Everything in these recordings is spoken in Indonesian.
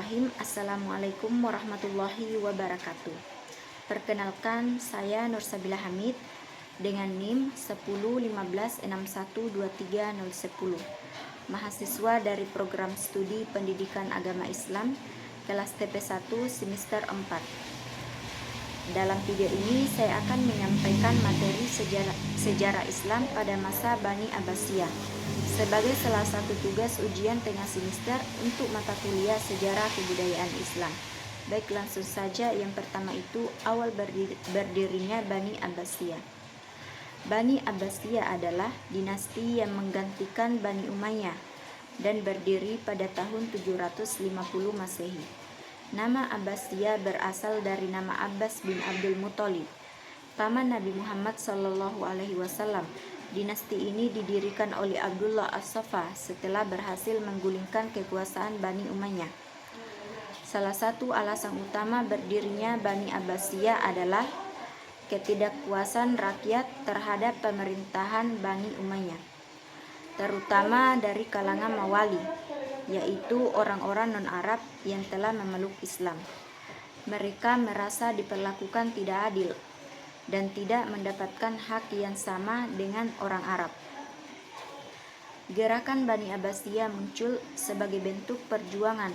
Bismillahirrahmanirrahim. Assalamualaikum warahmatullahi wabarakatuh. Perkenalkan, saya Nursabila Hamid dengan NIM 1015612310, mahasiswa dari program studi pendidikan agama Islam kelas TP1 semester 4. Dalam video ini saya akan menyampaikan materi sejarah Islam pada masa Bani Abbasiyah sebagai salah satu tugas ujian tengah semester untuk mata kuliah sejarah kebudayaan Islam. Baik, langsung saja. Yang pertama itu awal berdirinya Bani Abbasiyah. Bani Abbasiyah adalah dinasti yang menggantikan Bani Umayyah dan berdiri pada tahun 750 Masehi. Nama Abbasiyah berasal dari nama Abbas bin Abdul Muthalib, paman Nabi Muhammad SAW. Dinasti ini didirikan oleh Abdullah As-Saffah setelah berhasil menggulingkan kekuasaan Bani Umayyah. Salah satu alasan utama berdirinya Bani Abbasiyah adalah ketidakpuasan rakyat terhadap pemerintahan Bani Umayyah, terutama dari kalangan Mawali, yaitu orang-orang non-Arab yang telah memeluk Islam. Mereka merasa diperlakukan tidak adil dan tidak mendapatkan hak yang sama dengan orang Arab. Gerakan Bani Abbasiyah muncul sebagai bentuk perjuangan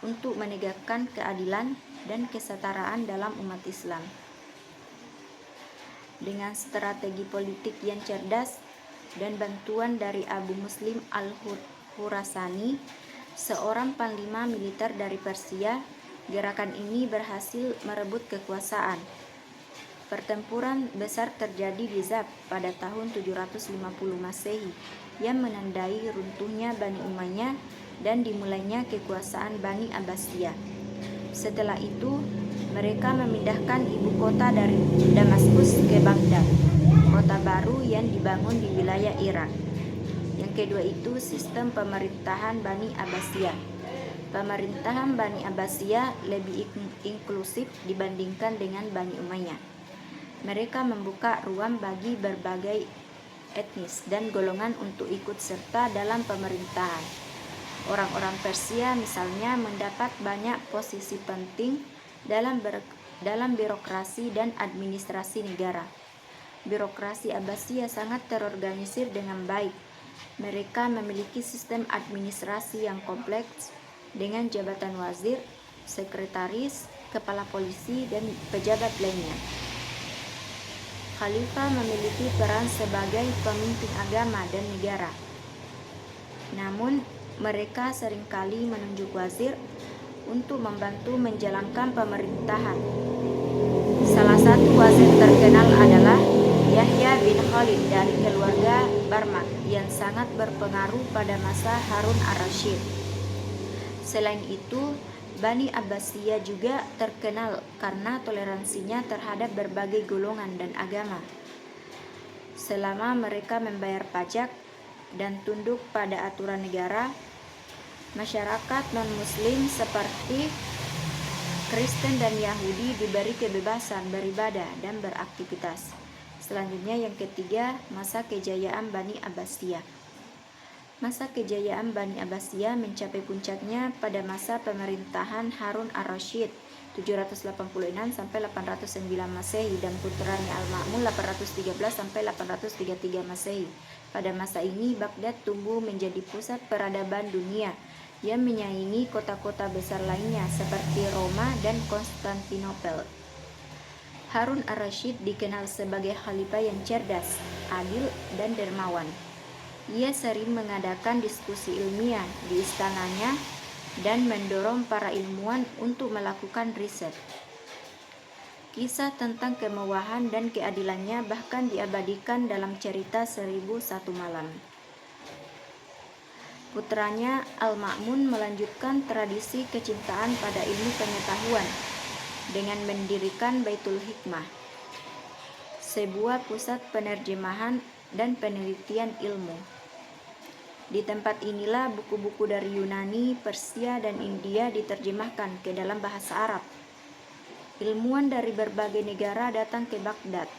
untuk menegakkan keadilan dan kesetaraan dalam umat Islam. Dengan strategi politik yang cerdas dan bantuan dari Abu Muslim al-Khurasani, seorang panglima militer dari Persia, gerakan ini berhasil merebut kekuasaan. Pertempuran besar terjadi di Zab pada tahun 750 Masehi yang menandai runtuhnya Bani Umayyah dan dimulainya kekuasaan Bani Abbasiyah. Setelah itu, mereka memindahkan ibu kota dari Damaskus ke Baghdad, kota baru yang dibangun di wilayah Irak. Yang kedua itu sistem pemerintahan Bani Abbasiyah. Pemerintahan Bani Abbasiyah lebih inklusif dibandingkan dengan Bani Umayyah. Mereka membuka ruang bagi berbagai etnis dan golongan untuk ikut serta dalam pemerintahan. Orang-orang Persia misalnya mendapat banyak posisi penting dalam birokrasi dan administrasi negara. Birokrasi Abbasiyah sangat terorganisir dengan baik. Mereka memiliki sistem administrasi yang kompleks dengan jabatan wazir, sekretaris, kepala polisi, dan pejabat lainnya. Khalifah memiliki peran sebagai pemimpin agama dan negara. Namun, mereka seringkali menunjuk wazir untuk membantu menjalankan pemerintahan. Salah satu wazir terkenal adalah Yahya bin Khalid dari keluarga Barmak yang sangat berpengaruh pada masa Harun ar-Rasyid. Selain itu, Bani Abbasiyah juga terkenal karena toleransinya terhadap berbagai golongan dan agama. Selama mereka membayar pajak dan tunduk pada aturan negara, masyarakat non-Muslim seperti Kristen dan Yahudi diberi kebebasan beribadah dan beraktivitas. Selanjutnya yang ketiga, masa kejayaan Bani Abbasiyah. Masa kejayaan Bani Abbasiyah mencapai puncaknya pada masa pemerintahan Harun ar-Rasyid 786 sampai 809 Masehi dan putranya Al-Ma'mun 813 sampai 833 Masehi. Pada masa ini Baghdad tumbuh menjadi pusat peradaban dunia yang menyaingi kota-kota besar lainnya seperti Roma dan Konstantinopel. Harun ar-Rasyid dikenal sebagai khalifah yang cerdas, adil, dan dermawan. Ia sering mengadakan diskusi ilmiah di istananya dan mendorong para ilmuwan untuk melakukan riset. Kisah tentang kemewahan dan keadilannya bahkan diabadikan dalam cerita 1001 Malam. Putranya Al-Ma'mun melanjutkan tradisi kecintaan pada ilmu pengetahuan dengan mendirikan Baitul Hikmah, sebuah pusat penerjemahan dan penelitian ilmu. Di tempat inilah buku-buku dari Yunani, Persia, dan India diterjemahkan ke dalam bahasa Arab. Ilmuwan dari berbagai negara datang ke Baghdad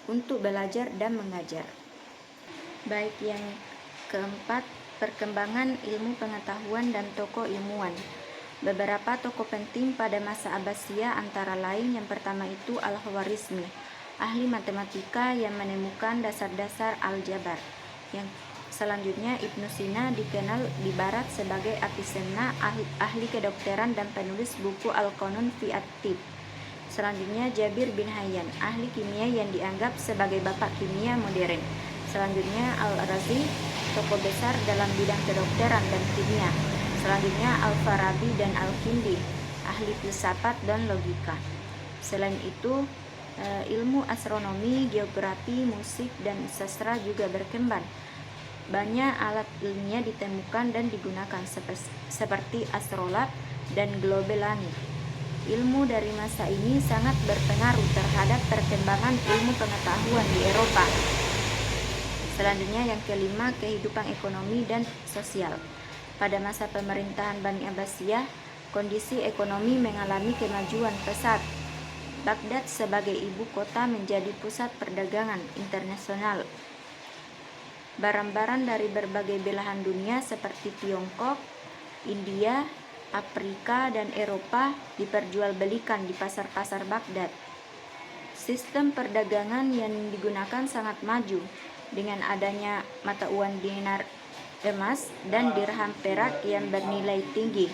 untuk belajar dan mengajar. Baik, yang keempat, perkembangan ilmu pengetahuan dan tokoh ilmuwan. Beberapa tokoh penting pada masa Abbasiyah antara lain yang pertama itu Al-Khwarizmi, ahli matematika yang menemukan dasar-dasar aljabar. Yang selanjutnya Ibnu Sina, dikenal di barat sebagai Avicenna, ahli kedokteran dan penulis buku Al-Qanun fi at-Tibb. Selanjutnya Jabir bin Hayyan, ahli kimia yang dianggap sebagai bapak kimia modern. Selanjutnya Al-Razi, tokoh besar dalam bidang kedokteran dan kimia. Selanjutnya Al-Farabi dan Al-Kindi, ahli filsafat dan logika. Selain itu, ilmu astronomi, geografi, musik, dan sastra juga berkembang. Banyak alat ilmiah ditemukan dan digunakan seperti astrolab dan globe langit. Ilmu dari masa ini sangat berpengaruh terhadap perkembangan ilmu pengetahuan di Eropa. Selanjutnya yang kelima, kehidupan ekonomi dan sosial. Pada masa pemerintahan Bani Abbasiyah, kondisi ekonomi mengalami kemajuan pesat. Baghdad sebagai ibu kota menjadi pusat perdagangan internasional. Barang-barang dari berbagai belahan dunia seperti Tiongkok, India, Afrika, dan Eropa diperjualbelikan di pasar-pasar Baghdad. Sistem perdagangan yang digunakan sangat maju dengan adanya mata uang dinar emas dan dirham perak yang bernilai tinggi.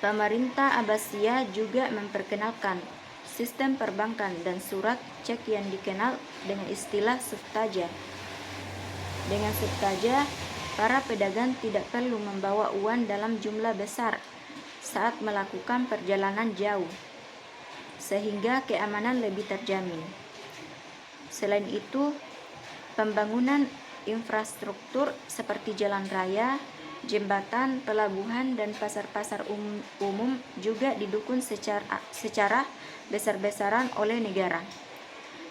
Pemerintah Abbasiyah juga memperkenalkan sistem perbankan dan surat cek yang dikenal dengan istilah suftaja. Dengan suftaja, para pedagang tidak perlu membawa uang dalam jumlah besar saat melakukan perjalanan jauh, sehingga keamanan lebih terjamin. Selain itu, pembangunan infrastruktur seperti jalan raya, jembatan, pelabuhan, dan pasar-pasar umum juga didukung secara besar-besaran oleh negara.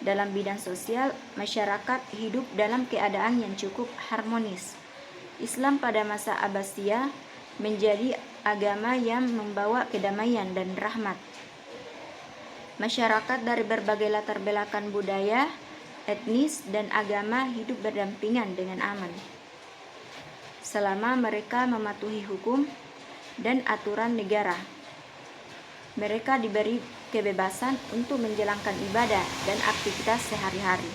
Dalam bidang sosial, masyarakat hidup dalam keadaan yang cukup harmonis. Islam pada masa Abbasiyah menjadi agama yang membawa kedamaian dan rahmat. Masyarakat dari berbagai latar belakang budaya, etnis, dan agama hidup berdampingan dengan aman, selama mereka mematuhi hukum dan aturan negara. Mereka diberi kebebasan untuk menjalankan ibadah dan aktivitas sehari-hari.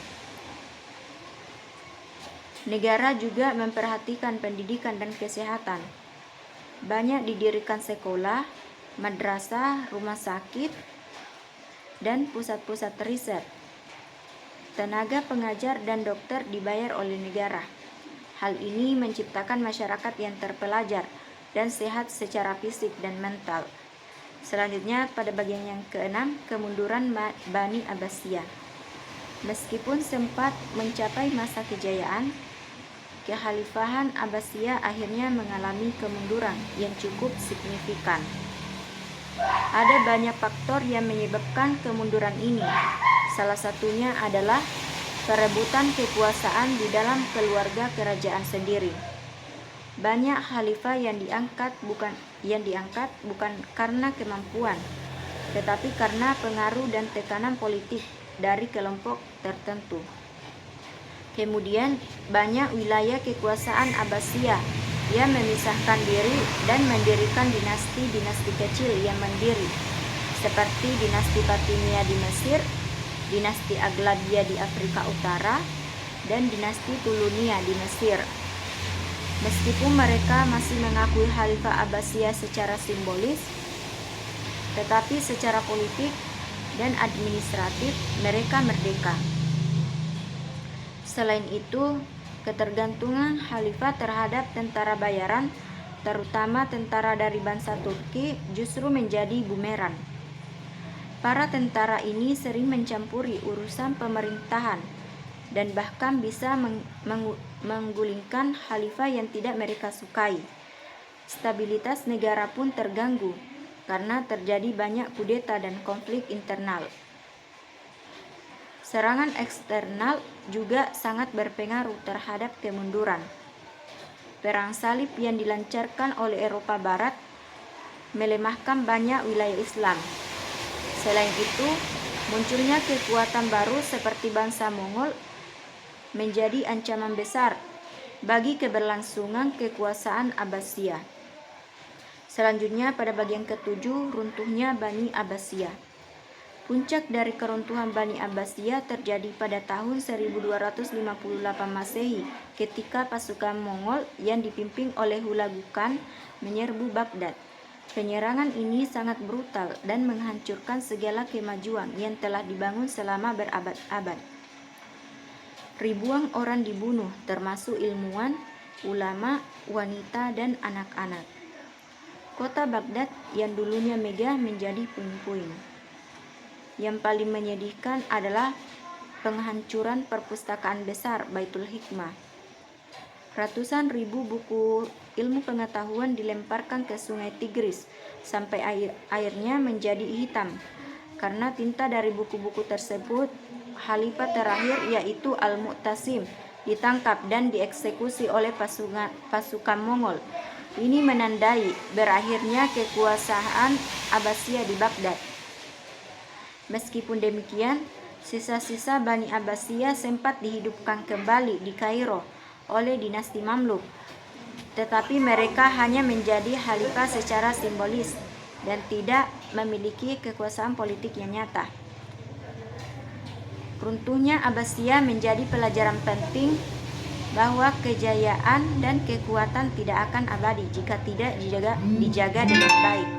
Negara juga memperhatikan pendidikan dan kesehatan. Banyak didirikan sekolah, madrasah, rumah sakit, dan pusat-pusat riset. Tenaga pengajar dan dokter dibayar oleh negara. Hal ini menciptakan masyarakat yang terpelajar dan sehat secara fisik dan mental. Selanjutnya pada bagian yang keenam, kemunduran Bani Abbasiyah. Meskipun sempat mencapai masa kejayaan, kekhalifahan Abbasiyah akhirnya mengalami kemunduran yang cukup signifikan. Ada banyak faktor yang menyebabkan kemunduran ini. Salah satunya adalah perebutan kekuasaan di dalam keluarga kerajaan sendiri. Banyak khalifah yang diangkat bukan karena kemampuan, tetapi karena pengaruh dan tekanan politik dari kelompok tertentu. Kemudian banyak wilayah kekuasaan Abbasiyah yang memisahkan diri dan mendirikan dinasti-dinasti kecil yang mandiri, seperti dinasti Fatimiyah di Mesir, dinasti Aghlabiyah di Afrika Utara, dan dinasti Tuluniyah di Mesir. Meskipun mereka masih mengakui Khalifah Abbasiyah secara simbolis, tetapi secara politik dan administratif mereka merdeka. Selain itu, ketergantungan Khalifah terhadap tentara bayaran, terutama tentara dari bangsa Turki, justru menjadi bumerang. Para tentara ini sering mencampuri urusan pemerintahan dan bahkan bisa menggulingkan khalifah yang tidak mereka sukai. Stabilitas negara pun terganggu karena terjadi banyak kudeta dan konflik internal. Serangan eksternal juga sangat berpengaruh terhadap kemunduran. Perang salib yang dilancarkan oleh Eropa Barat melemahkan banyak wilayah Islam. Selain itu, munculnya kekuatan baru seperti bangsa Mongol menjadi ancaman besar bagi keberlangsungan kekuasaan Abbasiyah. Selanjutnya pada bagian ketujuh, runtuhnya Bani Abbasiyah. Puncak dari keruntuhan Bani Abbasiyah terjadi pada tahun 1258 Masehi ketika pasukan Mongol yang dipimpin oleh Hulagu Khan menyerbu Baghdad. Penyerangan ini sangat brutal dan menghancurkan segala kemajuan yang telah dibangun selama berabad-abad. Ribuan orang dibunuh, termasuk ilmuwan, ulama, wanita, dan anak-anak. Kota Baghdad yang dulunya megah menjadi puing-puing. Yang paling menyedihkan adalah penghancuran perpustakaan besar Baitul Hikmah. Ratusan ribu buku ilmu pengetahuan dilemparkan ke sungai Tigris sampai airnya menjadi hitam. Karena tinta dari buku-buku tersebut, khalifah terakhir yaitu Al-Mu'tasim ditangkap dan dieksekusi oleh pasukan Mongol. Ini menandai berakhirnya kekuasaan Abbasiyah di Baghdad. Meskipun demikian, sisa-sisa Bani Abbasiyah sempat dihidupkan kembali di Kairo oleh dinasti Mamluk, tetapi mereka hanya menjadi khalifah secara simbolis dan tidak memiliki kekuasaan politik yang nyata. Runtuhnya Abbasiyah menjadi pelajaran penting bahwa kejayaan dan kekuatan tidak akan abadi jika tidak dijaga dengan baik.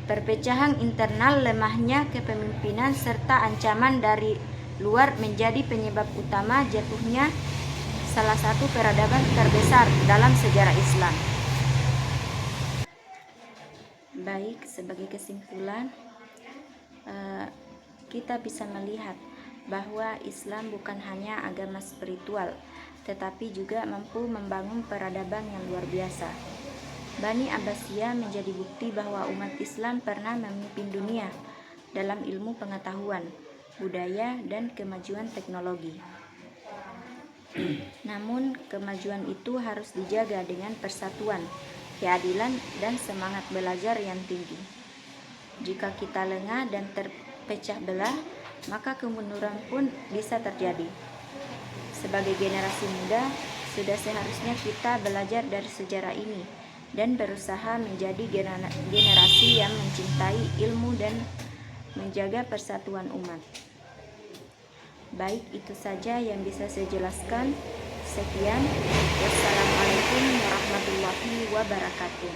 Perpecahan internal, lemahnya kepemimpinan, serta ancaman dari luar menjadi penyebab utama jatuhnya salah satu peradaban terbesar dalam sejarah Islam. Baik, sebagai kesimpulan, kita bisa melihat bahwa Islam bukan hanya agama spiritual, tetapi juga mampu membangun peradaban yang luar biasa. Bani Abbasiyah menjadi bukti bahwa umat Islam pernah memimpin dunia dalam ilmu pengetahuan, budaya, dan kemajuan teknologi. Namun, kemajuan itu harus dijaga dengan persatuan, keadilan, dan semangat belajar yang tinggi. Jika kita lengah dan terpecah belah, maka kemunduran pun bisa terjadi. Sebagai generasi muda, sudah seharusnya kita belajar dari sejarah ini dan berusaha menjadi generasi yang mencintai ilmu dan menjaga persatuan umat. Baik, itu saja yang bisa saya jelaskan. Sekian. Wassalamualaikum warahmatullahi wabarakatuh.